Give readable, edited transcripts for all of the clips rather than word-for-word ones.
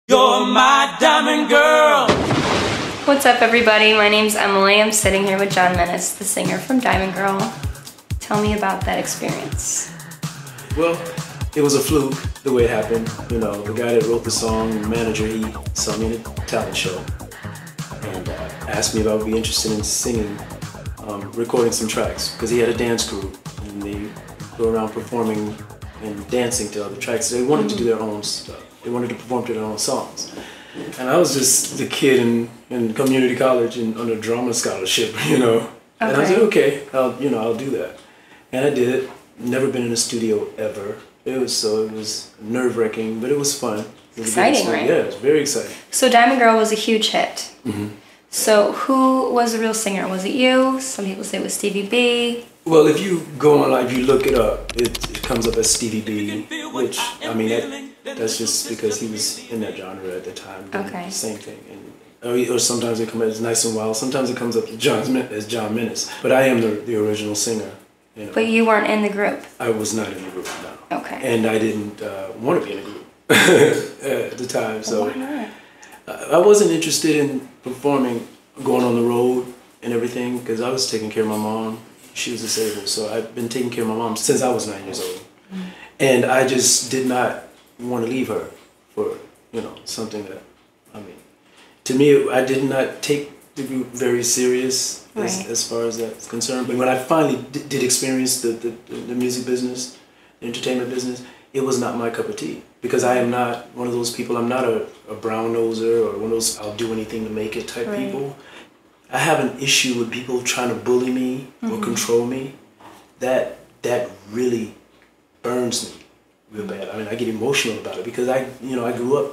You're my diamond girl. What's up, everybody? My name's Emelee. I'm sitting here with John Minnis, the singer from Diamond Girl. Tell me about that experience. Well, it was a fluke the way it happened. You know, the guy that wrote the song, the manager, he saw me in a talent show and asked me if I would be interested in singing, recording some tracks, because he had a dance crew and they go around performing and dancing to other tracks. They wanted to do their own stuff. They wanted to perform to their own songs. And I was just the kid in community college and on a drama scholarship, you know. Okay. And I was like, okay, I'll do that. And I did it. Never been in a studio ever. It was nerve-wracking, but it was fun. It was exciting, right? Yeah, it was very exciting. So Diamond Girl was a huge hit. Mm-hmm. So who was the real singer? Was it you? Some people say it was Stevie B. Well, if you go online, if you look it up, it comes up as Stevie B, which, I mean, that's just because he was in that genre at the time. Okay. Same thing. And, or sometimes it comes as Nice and Wild. Sometimes it comes up as John Minnis. But I am the original singer. You know. But you weren't in the group? I was not in the group, no. Okay. And I didn't want to be in a group at the time. So why not? I wasn't interested in performing, going on the road and everything, because I was taking care of my mom. She was disabled, so I've been taking care of my mom since I was 9 years old. Mm. And I just did not want to leave her for, something that, to me, I did not take the group very serious as far as that's concerned. But when I finally did experience the music business, the entertainment business, it was not my cup of tea. Because I am not one of those people, I'm not a brown noser or one of those I'll do anything to make it type people. I have an issue with people trying to bully me or control me. That really burns me real bad. I mean, I get emotional about it because I grew up,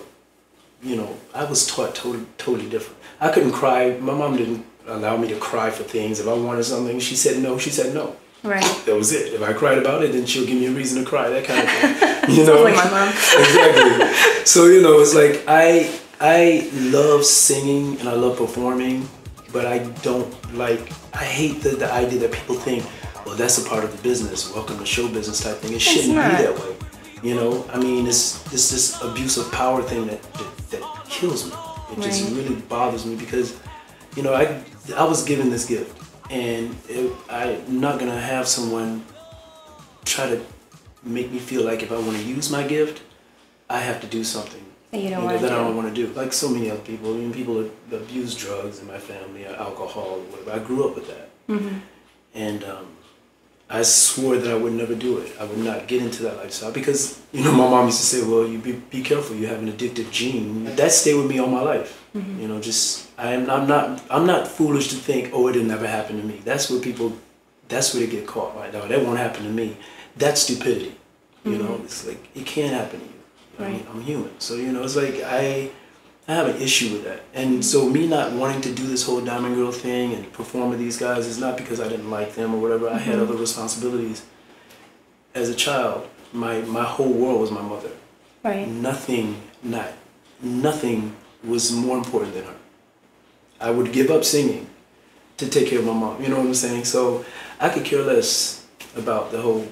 I was taught totally different. I couldn't cry. My mom didn't allow me to cry for things. If I wanted something, she said no, she said no. Right. That was it. If I cried about it, then she'll give me a reason to cry, that kind of thing. You know? Like my mom. Exactly. So, it's like I love singing and I love performing. But I hate the idea that people think, well, that's a part of the business, welcome to show business type thing. It shouldn't be that way. I mean, it's this abuse of power thing that kills me. It just really bothers me because, I was given this gift and I'm not gonna have someone try to make me feel like if I wanna use my gift, I have to do something that I don't want to do. Like so many other people. I mean, people abuse drugs in my family, or alcohol, or whatever. I grew up with that. Mm-hmm. And I swore that I would never do it. I would not get into that lifestyle because, my mom used to say, well, you be careful, you have an addictive gene. That stayed with me all my life. Mm-hmm. I'm not foolish to think, oh, it'll never happen to me. That's where they get caught right now. That won't happen to me. That's stupidity. It's like, it can't happen to you. Right. I'm human, so it's like I have an issue with that, and so me not wanting to do this whole Diamond Girl thing and perform with these guys is not because I didn't like them or whatever. I had other responsibilities. As a child, my whole world was my mother. Right. Nothing was more important than her. I would give up singing to take care of my mom. You know what I'm saying? So I could care less about the whole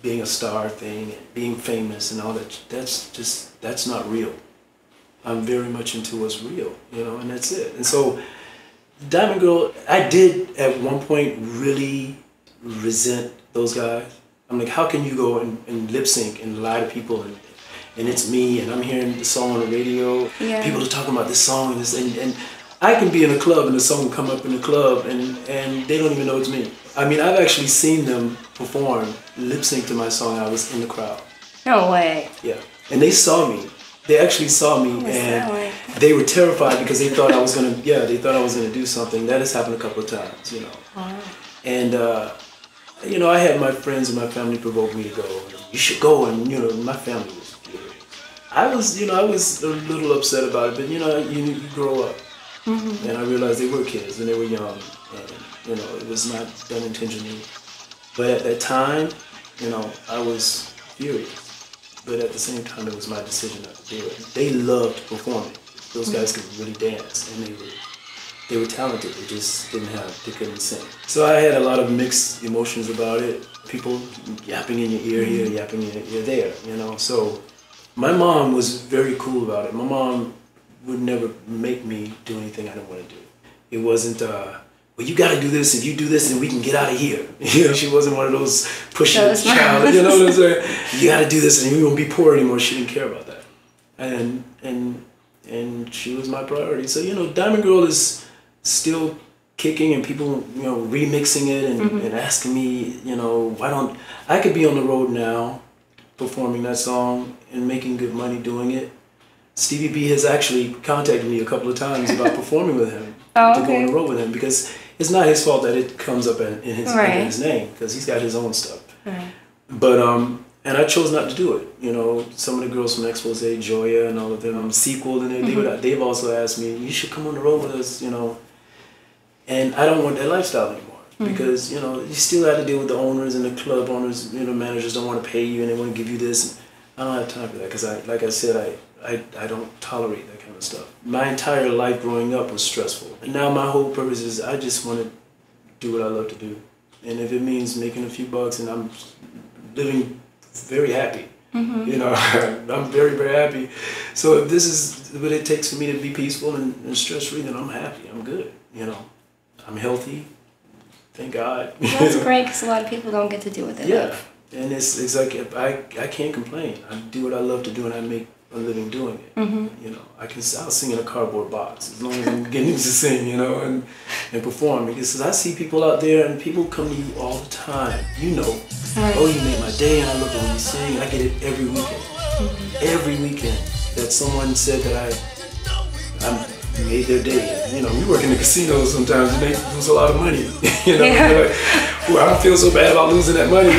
being a star thing, and being famous and all that. That's not real. I'm very much into what's real, and that's it. And so, Diamond Girl, I did at one point really resent those guys. I'm like, how can you go and lip sync and lie to people and it's me and I'm hearing the song on the radio. Yeah. People are talking about this song and I can be in a club and the song will come up in the club and they don't even know it's me. I mean, I've actually seen them perform, lip sync to my song. I was in the crowd. No way. Yeah. And they saw me. They actually saw me and they were terrified because they thought I was gonna, do something. That has happened a couple of times, Wow. And, I had my friends and my family provoke me to go. You should go, and, my family was furious. I was a little upset about it, but, you grow up. Mm-hmm. And I realized they were kids and they were young. And, it was not done intentionally. But at that time, I was furious. But at the same time, it was my decision not to do it. They loved performing. Those guys could really dance, and they were talented. They just they couldn't sing. So I had a lot of mixed emotions about it. People yapping in your ear here, yapping in your ear there, So My mom was very cool about it. My mom would never make me do anything I didn't want to do. It wasn't, well, you got to do this. If you do this, then we can get out of here. You know, she wasn't one of those pushing child. You know what I'm saying? You got to do this, and you won't be poor anymore. She didn't care about that, and she was my priority. So you know, Diamond Girl is still kicking, and people remixing it and asking me, why don't I could be on the road now, performing that song and making good money doing it. Stevie B has actually contacted me a couple of times about performing with him, to go on the road with him, because it's not his fault that it comes up in his name, because he's got his own stuff. Right. But and I chose not to do it. You know, some of the girls from Expose, Joya, and all of them, Sequel, and they've also asked me, you should come on the road with us, And I don't want that lifestyle anymore, because you still have to deal with the owners and the club owners. Managers don't want to pay you and they want to give you this. I don't have time for that, because like I said, I don't tolerate that kind of stuff. My entire life growing up was stressful. And now my whole purpose is I just want to do what I love to do. And if it means making a few bucks and I'm living very happy, I'm very, very happy. So if this is what it takes for me to be peaceful and stress-free, then I'm happy, I'm good, I'm healthy, thank God. That's great, because a lot of people don't get to do what they love. And it's like, I can't complain. I do what I love to do, and I make a living doing it. I'll sing in a cardboard box as long as I'm getting to sing, and perform. Because I see people out there, and people come to you all the time. Oh, you make my day, and I love it when you sing. I get it every weekend. Every weekend that someone said that I made their day. We work in the casinos sometimes, and they lose a lot of money. They're like, well, I don't feel so bad about losing that money,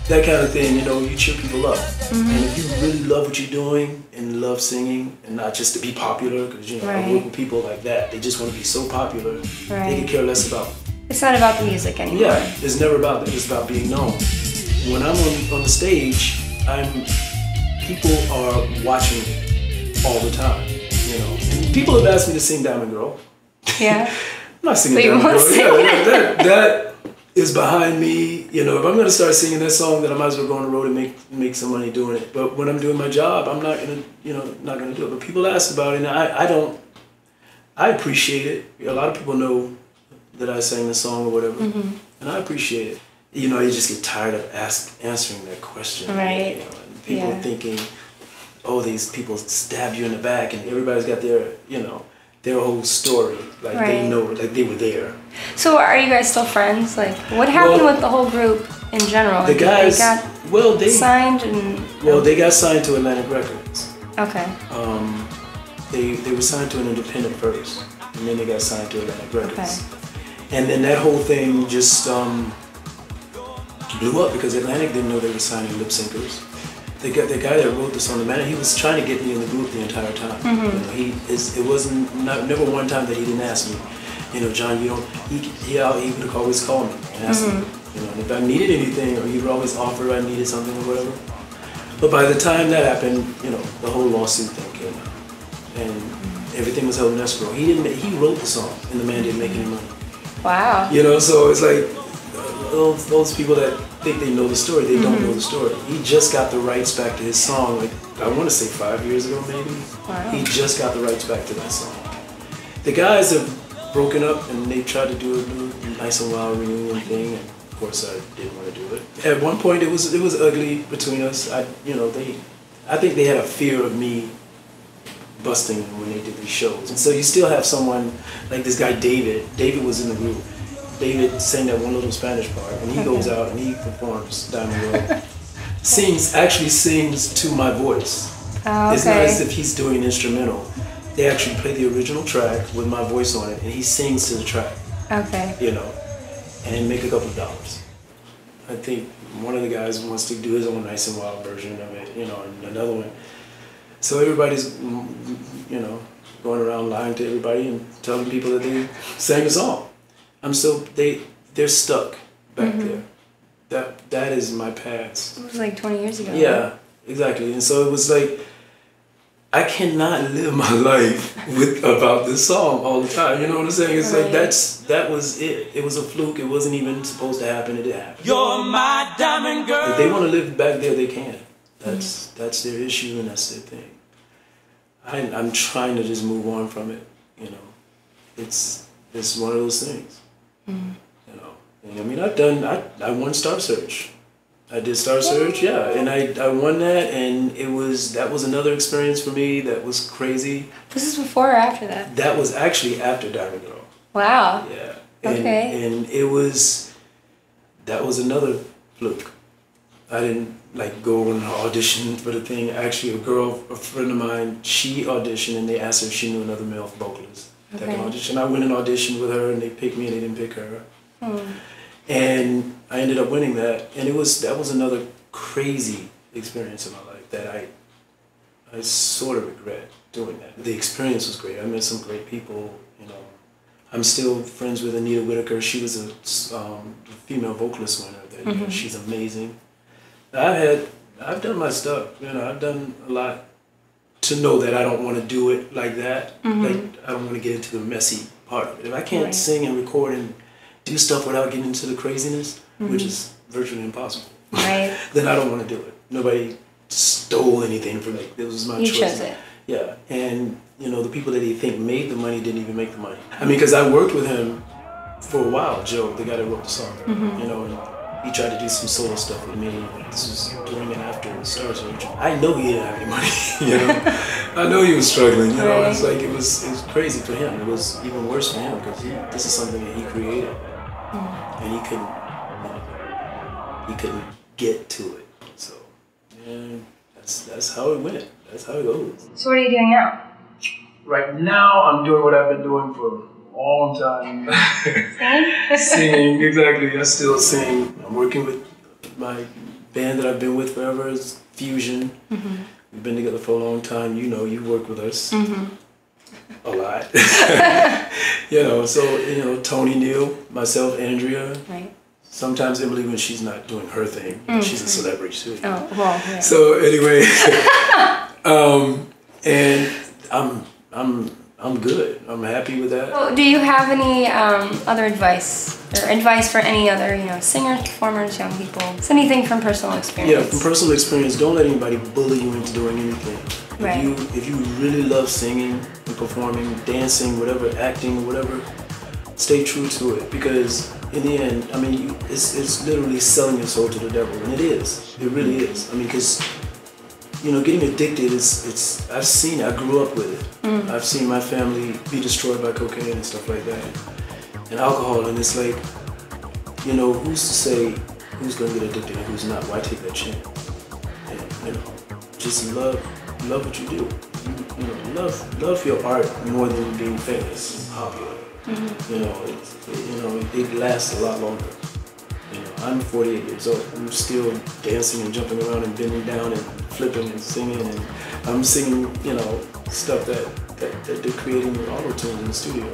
that kind of thing. You cheer people up. And if you really love what you're doing and love singing, and not just to be popular, because I work with people like that. They just want to be so popular. They can care less about it. It's not about the music anymore. Yeah, it's never about that. It's about being known. When I'm on the stage, people are watching me all the time. And people have asked me to sing Diamond Girl. Yeah. I'm not singing Diamond Girl. Yeah, that is behind me. If I'm going to start singing that song, then I might as well go on the road and make some money doing it. But when I'm doing my job, I'm not gonna do it. But people ask about it, and I appreciate it. A lot of people know that I sang the song or whatever, and I appreciate it. You just get tired of answering that question. Right. And people thinking, oh, these people stab you in the back, and everybody's got their whole story, like they know, like they were there. So are you guys still friends? Like, what happened with the whole group in general? The guys, they signed and... Well, they got signed to Atlantic Records. Okay. They were signed to an independent first, and then they got signed to Atlantic Records. Okay. And then that whole thing just blew up, because Atlantic didn't know they were signing lip syncers. The guy that wrote the song, the man, he was trying to get me in the group the entire time. It wasn't never one time that he didn't ask me, John, he would always call me and ask me, and if I needed anything, or he would always offer I needed something or whatever. But by the time that happened, the whole lawsuit thing came out, and everything was held in escrow. He wrote the song, and the man didn't make any money. Wow. So it's like those people that think they know the story, they don't know the story. He just got the rights back to his song, like I want to say 5 years ago maybe. Wow. He just got the rights back to that song. The guys have broken up, and they tried to do a Nice and Wild reunion thing, and of course I didn't want to do it. At one point it was ugly between us. I think they had a fear of me busting when they did these shows. And so you still have someone like this guy David. David was in the group. David sang that one little Spanish part, and he goes out and he performs Diamond Girl. Actually sings to my voice. Oh, okay. It's not as if he's doing an instrumental. They actually play the original track with my voice on it, and he sings to the track. Okay. And make a couple of dollars. I think one of the guys wants to do his own Nice and Wild version of it, and another one. So everybody's, going around lying to everybody and telling people that they sang a song. They're stuck back there. That is my past. It was like 20 years ago. Yeah, exactly. And so it was like, I cannot live my life about this song all the time. You know what I'm saying? It's like that was it. It was a fluke. It wasn't even supposed to happen. It did happen. You're my diamond girl. If they want to live back there, they can. That's their issue and that's their thing. I'm trying to just move on from it, you know. It's one of those things, you know. And I mean, I won Star Search. I did Star Search, yeah, and I won that, and that was another experience for me that was crazy. This is before or after that? That was actually after Diamond Girl. Wow. Yeah. Okay. And that was another fluke. I didn't like go and audition for the thing. Actually, a friend of mine, she auditioned and they asked her if she knew another male vocalist that can audition. I went and auditioned with her and they picked me and they didn't pick her. And I ended up winning that. And that was another crazy experience in my life that I sort of regret doing that. The experience was great. I met some great people, you know. I'm still friends with Anita Whitaker. She was a female vocalist winner that year. She's amazing. I've done my stuff, you know. I've done a lot to know that I don't want to do it like that. Like I don't want to get into the messy part of it. If I can't sing and record and do stuff without getting into the craziness, which is virtually impossible, then I don't want to do it. Nobody stole anything from me. It was my choice. You chose it. Yeah, and you know the people that he think made the money didn't even make the money. I mean, because I worked with him for a while, Joe, the guy that wrote the song. You know. And he tried to do some solo stuff with me. This was during and after the Star Search. I know he didn't have any money, you know. I know he was struggling, you know. It's like it was crazy for him. It was even worse for him because this is something that he created, and he couldn't get to it. So, yeah, that's how it went. That's how it goes. So what are you doing now? Right now, I'm doing what I've been doing for long time. Singing, exactly. I still sing. I'm working with my band that I've been with forever. It's Fusion. We've been together for a long time. You know, you work with us a lot. You know, so, you know, Tony, Neil, myself, Andrea. Right. Sometimes Emelee when she's not doing her thing. She's a celebrity too. Oh, well, yeah. So anyway, and I'm good. I'm happy with that. Well, do you have any other advice or advice for any other, you know, singers, performers, young people? It's anything from personal experience. Yeah, from personal experience. Don't let anybody bully you into doing anything. Right. If you really love singing and performing, dancing, whatever, acting, whatever, stay true to it. Because in the end, I mean, it's literally selling your soul to the devil, and it is. It really is. I mean, because you know, getting addicted I've seen it, I grew up with it. I've seen my family be destroyed by cocaine and stuff like that. And alcohol, and it's like, you know, who's to say who's gonna get addicted and who's not? Why take that chance? And, you know, just love what you do. You know, love your art more than being famous and popular. You know, it lasts a lot longer. You know, I'm 48 years old. I'm still dancing and jumping around and bending down and flipping and singing, and I'm singing, you know, stuff that they're creating with auto-tunes in the studio.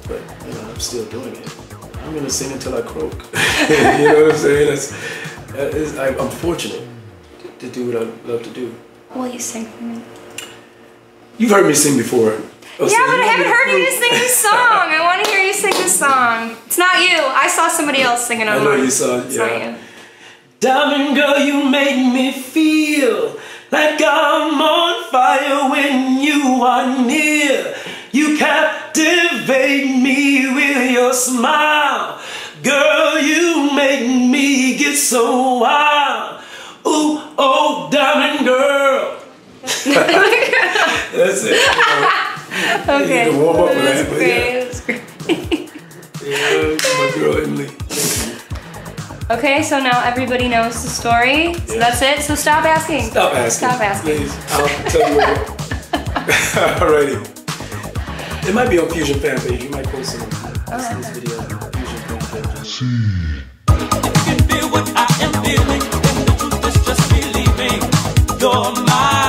But, you know, I'm still doing it. I'm gonna sing until I croak. You know what I'm saying? I'm fortunate to do what I love to do. Will you sing for me? You've heard me sing before. Yeah, but I haven't heard you sing this song. I want to hear you sing this song. It's not you. I saw somebody else singing online. I know you saw it, It's not you. Diamond girl, you make me feel like I'm on fire when you are near. You captivate me with your smile. Girl, you make me get so wild. Ooh, oh, diamond girl. That's it. Okay. You can warm up for That's that, great. but yeah. Yeah, my girl Emelee. Okay, so now everybody knows the story. So that's it. So stop asking. Stop asking. Stop asking. Please, I'll tell you what. Alrighty. It might be on Fusion fan page. You might post this video on Fusion fan page. You can feel what I am feeling. The truth is just believing. You're mine.